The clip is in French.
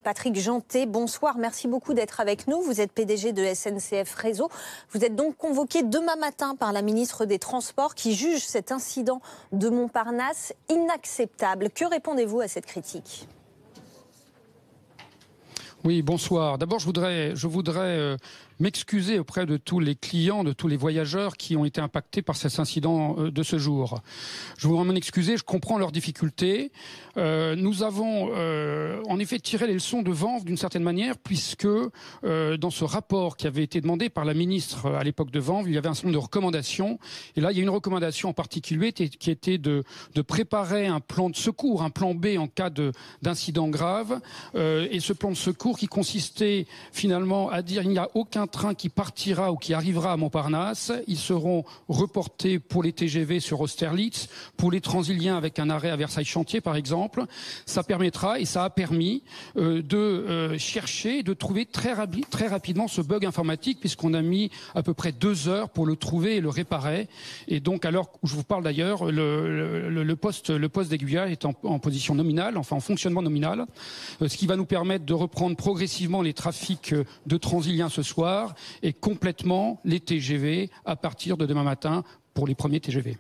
Patrick Jeantet, bonsoir, merci beaucoup d'être avec nous. Vous êtes PDG de SNCF Réseau. Vous êtes donc convoqué demain matin par la ministre des Transports qui juge cet incident de Montparnasse inacceptable. Que répondez-vous à cette critique ? Oui, bonsoir. D'abord, je voudrais m'excuser auprès de tous les clients, de tous les voyageurs qui ont été impactés par cet incident de ce jour. Je voudrais m'en excuser, je comprends leurs difficultés. Nous avons en effet tiré les leçons de Vanves d'une certaine manière, puisque dans ce rapport qui avait été demandé par la ministre à l'époque de Vanves, il y avait un certain nombre de recommandations. Et là, il y a une recommandation en particulier qui était de préparer un plan de secours, un plan B en cas d'incident grave. Et ce plan de secours qui consistait finalement à dire il n'y a aucun train qui partira ou qui arrivera à Montparnasse. Ils seront reportés pour les TGV sur Austerlitz, pour les Transiliens avec un arrêt à Versailles-Chantier par exemple. Ça permettra et ça a permis de chercher, de trouver très rapidement ce bug informatique, puisqu'on a mis à peu près 2 heures pour le trouver et le réparer. Et donc à l'heure où je vous parle d'ailleurs, le poste d'aiguillage est en position nominale, enfin en fonctionnement nominal, ce qui va nous permettre de reprendre progressivement les trafics de Transiliens ce soir et complètement les TGV à partir de demain matin pour les premiers TGV.